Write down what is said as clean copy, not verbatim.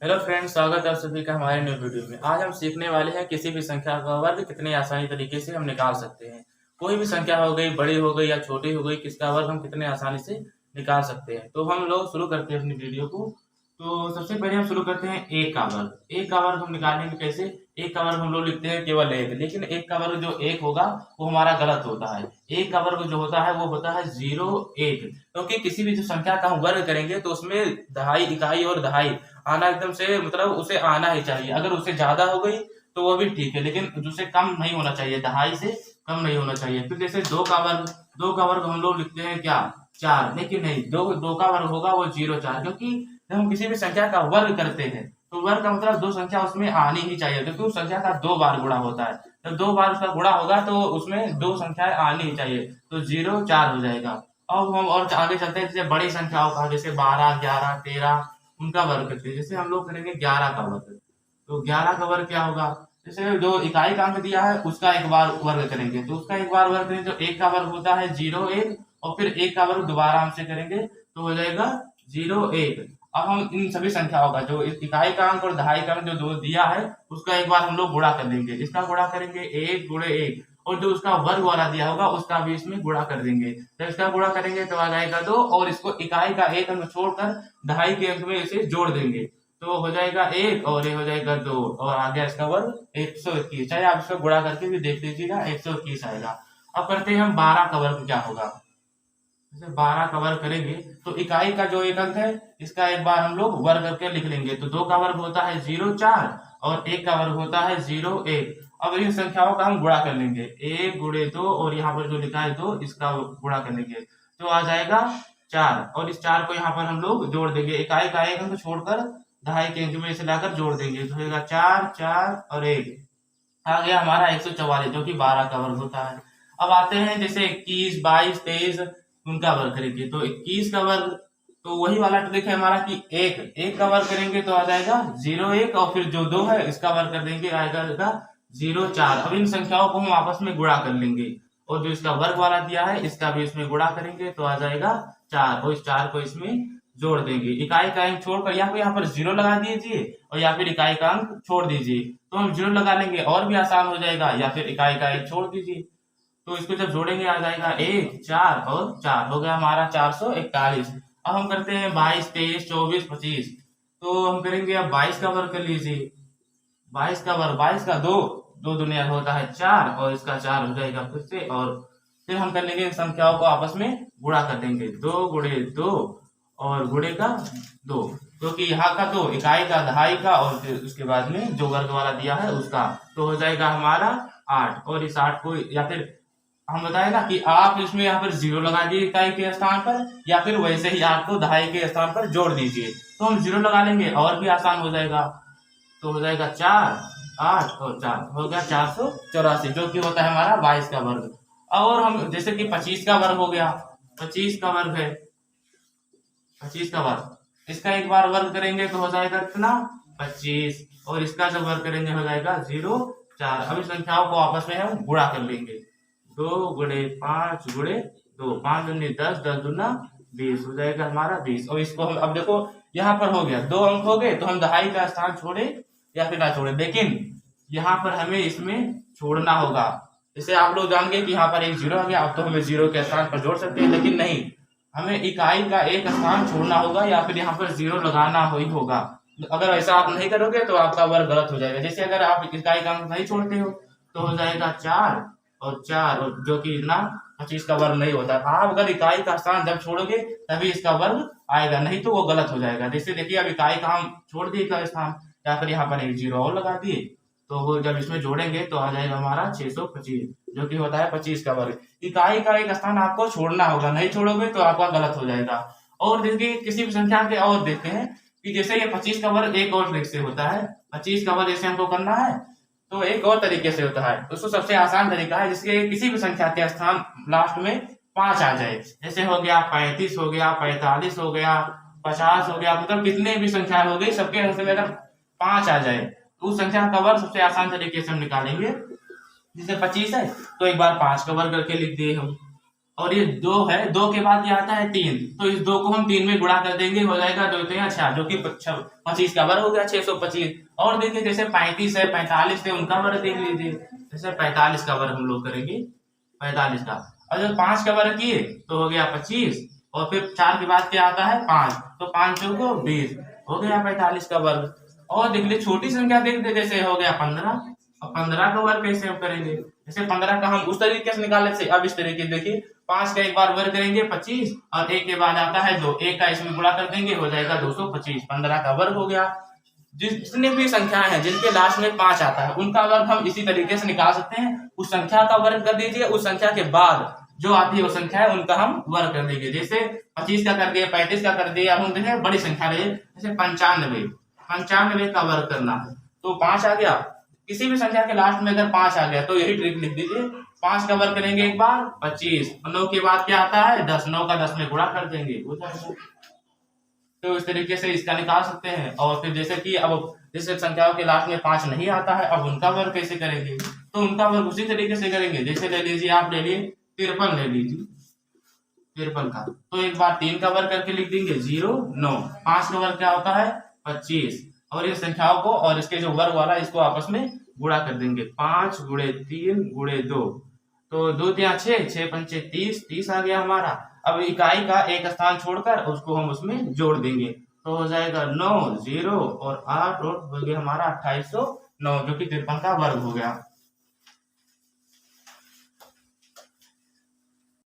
Hello friends, स्वागत है आप सभी का हमारे न्यू वीडियो में। आज हम सीखने वाले हैं किसी भी संख्या का वर्ग कितने आसानी तरीके से हम निकाल सकते हैं। कोई भी संख्या हो गई, बड़ी हो गई या छोटी हो गई, किसका वर्ग हम कितने आसानी से निकाल सकते हैं। तो हम लोग शुरू करते हैं अपनी वीडियो को। तो सबसे पहले हम शुरू करते हैं एक का वर्ग। एक का वर्ग हम निकालेंगे कैसे? एक का वर्ग हम लोग लिखते हैं केवल एक, लेकिन एक का वर्ग जो एक होगा वो हमारा गलत होता है। एक का वर्ग जो होता है वो होता है 0 1, क्योंकि किसी भी जो संख्या का हम वर्ग करेंगे तो उसमें दहाई, इकाई और दहाई आना एकदम से, मतलब उसे आना ही चाहिए। अगर उससे ज्यादा हो गई तो वो भी ठीक है, लेकिन उससे कम नहीं होना चाहिए, दहाई से कम नहीं होना चाहिए। फिर जैसे दो का वर्ग हम लोग लिखते हैं क्या? 4, लेकिन नहीं, दो दो का वर्ग होगा वो 0 4, क्योंकि जब हम किसी भी संख्या का वर्ग करते हैं तो वर्ग का मतलब दो संख्या उसमें आनी ही चाहिए, क्योंकि उस संख्या का 2 बार गुणा होता है। जब 2 बार उसका गुणा होगा तो उसमें दो संख्याएं आनी ही चाहिए, तो 0 4 हो जाएगा। अब हम और आगे चलते हैं, जैसे बड़ी संख्याओं का, जैसे 12 11 13 उनका वर्ग करते हैं। जैसे हम लोग करेंगे 11 का वर्ग, तो 11 का वर्ग क्या होगा? जैसे जो इकाई का अंक दिया है उसका एक बार वर्ग करेंगे, तो उसका एक बार वर्ग करेंगे तो एक का वर्ग होता है 0 1, और फिर एक का वर्ग दोबारा हमसे करेंगे तो हो जाएगा 0 1। अब हम इन सभी संख्याओं का जो इकाई का अंक और दहाई का अंक जो दो दिया है उसका एक बार हम लोग गुणा कर देंगे। इसका गुणा करेंगे 1 × 1, और जो उसका वर्ग वाला दिया होगा उसका भी इसमें गुणा कर देंगे। जब इसका गुणा करेंगे तो आ जाएगा 2, और इसको इकाई का एक अंक छोड़कर दहाई के अंक में इसे जोड़ देंगे तो हो जाएगा 1, और ये हो जाएगा 2, और आ गया इसका वर्ग 121। चाहे आप इसको गुणा करके भी देख लीजिएगा, 121 आएगा। अब करते हैं हम 12 का वर्ग क्या होगा। जैसे 12 का वर्ग करेंगे तो इकाई का जो एक अंक है इसका एक बार हम लोग वर्ग करके लिख लेंगे, तो 2 का वर्ग होता है 0 4, और एक का वर्ग होता है 0 1। अब इन संख्याओं का हम गुणा कर लेंगे, 1 × 2, और यहाँ पर जो लिखा है 2, इसका गुणा कर लेंगे तो आ जाएगा 4, और इस 4 को यहाँ पर हम लोग जोड़ देंगे, इकाई का एक अंक छोड़कर दहाई के अंक में इसे लाकर जोड़ देंगे तो होगा 4 4 और 1, आ गया हमारा 144, जो कि 12 का वर्ग होता है। अब आते हैं जैसे 21 22 23 उनका वर्ग करेंगे, तो 21 का वर्ग तो वही वाला ट्रिक है हमारा कि एक एक का वर्ग करेंगे तो आ जाएगा 0 1, और फिर जो 2 है इसका वर्ग कर देंगे, आएगा 0 4। अब इन संख्याओं को हम आपस में गुणा कर लेंगे, और जो इसका वर्ग वाला दिया है इसका भी इसमें गुणा करेंगे तो आ जाएगा 4, और इस 4 को इसमें जोड़ देंगे। इकाई का अंक छोड़कर या फिर यहाँ पर 0 लगा दीजिए, और या फिर इकाई का अंक छोड़ दीजिए, तो हम 0 लगा लेंगे और भी आसान हो जाएगा, या फिर इकाई का एक छोड़ दीजिए। तो इसको जब जोड़ेंगे आ जाएगा 1 4 और 4, हो गया हमारा 441। अब हम करते हैं 22 23 24 25, तो हम करेंगे अब 22 का वर्ग कर लीजिए। 22 का वर्ग, 22 का दो, दो दुनिया होता है 4, और इसका 4 हो जाएगा फिर से, और फिर हम कर लेंगे इन संख्याओं को आपस में गुणा कर देंगे, 2 × 2 और गुणे का 2, क्योंकि यहाँ का तो इकाई का दहाई का और फिर उसके बाद में जो वर्ग वाला दिया है उसका, तो हो जाएगा हमारा 8, और इस 8 को या फिर हम बताए ना कि आप इसमें यहाँ पर 0 लगा दिए इकाई के स्थान पर, या फिर वैसे ही 8 को दहाई के स्थान पर जोड़ दीजिए, तो हम 0 लगा लेंगे और भी आसान हो जाएगा। तो हो जाएगा 4 8 और 4, हो गया 484, जो कि होता है हमारा 22 का वर्ग। और हम जैसे कि 25 का वर्ग हो गया, 25 का वर्ग है, 25 का वर्ग, इसका एक बार वर्ग करेंगे तो हो जाएगा कितना? 25, और इसका जब वर्ग करेंगे हो जाएगा 0 4। अब इस संख्याओं को आपस में हम गुणा कर लेंगे, 2 × 5 × 2, 5 दूनी 10 10 दूना 20, हो जाएगा हमारा 20। और इसको हम अब देखो यहाँ पर हो गया, 2 अंक हो गए, तो हम दहाई का स्थान छोड़े या फिर ना छोड़े, लेकिन यहाँ पर हमें इसमें छोड़ना होगा। जैसे आप लोग जान गए कि यहाँ पर एक 0 आ गया, अब तो हमें 0 के स्थान पर जोड़ सकते हैं, लेकिन नहीं, हमें इकाई का एक स्थान छोड़ना होगा या फिर यहाँ पर 0 लगाना ही होगा। अगर ऐसा आप नहीं करोगे तो आपका वर्ग गलत हो जाएगा। जैसे अगर आप इकाई का अंक नहीं छोड़ते हो तो हो जाएगा 4 और 4, और जो कि इतना 25 का वर्ग नहीं होता। आप अगर इकाई का स्थान जब छोड़ोगे तभी इसका वर्ग आएगा, नहीं तो वो गलत हो जाएगा। जैसे देखिए अब इकाई का हम छोड़ दिए का स्थान, या फिर यहाँ पर एक 0 और लगा दिए, तो वो जब इसमें जोड़ेंगे तो आ जाएगा हमारा 625, जो कि होता है 25 का वर्ग। इकाई का एक स्थान आपको छोड़ना होगा, नहीं छोड़ोगे तो आपका गलत हो जाएगा। और देखिए किसी भी संख्या के और देखते हैं कि जैसे ये 25 का वर्ग एक और ट्रिक से होता है। 25 का वर्ग जैसे हमको करना है तो एक और तरीके से होता है, उसको सबसे आसान तरीका है जिसके किसी भी संख्या के स्थान लास्ट में 5 आ जाए। जैसे हो गया 35 हो गया, 45 हो गया, 50 हो गया, मतलब कितने भी संख्या हो गई सबके अंश में अगर 5 आ जाए तो उस संख्या का वर्ग सबसे आसान तरीके से हम निकालेंगे। जैसे 25 है तो एक बार 5 का वर्ग करके लिख दिए हम, और ये 2 है, 2 के बाद ये आता है 3, तो इस 2 को हम 3 में गुणा कर देंगे, हो जाएगा 2 3 6, जो कि 25 का वर्ग हो गया 625। और देखिए जैसे 35 है, 45 है, उनका वर्ग देख लीजिए। जैसे 45 का वर्ग हम लोग करेंगे, 45 का, और जब 5 का वर्ग किए तो हो गया 25, और फिर 4 के बाद क्या आता है 5, तो 5 चौको 20, हो गया 45 का वर्ग। और देख लीजिए छोटी संख्या देख दे, जैसे हो गया 15, और 15 का वर्ग कैसे हम करेंगे, जैसे 15 का हम उस तरीके से निकाल लेते, अब इस तरीके देखिए 5 का एक बार वर्ग करेंगे 25, और 1 के बाद आता है 2, 1 का इसमें गुणा कर देंगे, हो जाएगा 225, 15 का वर्ग हो गया। जितने भी संख्याएं हैं जिनके लास्ट में 5 आता है उनका वर्ग हम इसी तरीके से निकाल सकते हैं। उस संख्या का वर्ग कर दीजिए, उस संख्या के बाद जो आती है वो संख्या है उनका हम वर्ग कर देंगे। जैसे 25 का कर दिया, 35 का कर दिया, हम देखें बड़ी संख्या रही, जैसे 95 का वर्ग करना है तो 5 आ गया। किसी भी संख्या के लास्ट में अगर 5 आ गया तो यही ट्रिक लिख दीजिए, 5 का वर्ग करेंगे एक बार 25, 9 के बाद क्या आता है 10, 9 का 10 में गुणा कर देंगे, हो जाएगा। तो इस तरीके से इसका निकाल सकते हैं। और फिर जैसे कि अब जैसे संख्याओं के लास्ट में 5 नहीं आता है, अब उनका वर्ग कैसे करेंगे, तो उनका वर्ग उसी तरीके से करेंगे। जैसे ले लीजिए, आप ले लिए 53 ले लीजिए, 53 का, तो एक बार 3 का वर्ग करके लिख देंगे 0 9, 5 का वर्ग क्या होता है 25, और ये संख्याओं को और इसके जो वर्ग वाला इसको आपस में गुणा कर देंगे, 5 गुणे 3 गुणे 2, तो 2 3 6, 6 पंचे 30, 30 आ गया हमारा। अब इकाई का एक स्थान छोड़कर उसको हम उसमें जोड़ देंगे, तो हो जाएगा 9 0 और 8 और हो गया हमारा 2809, जो कि 53 का वर्ग हो गया।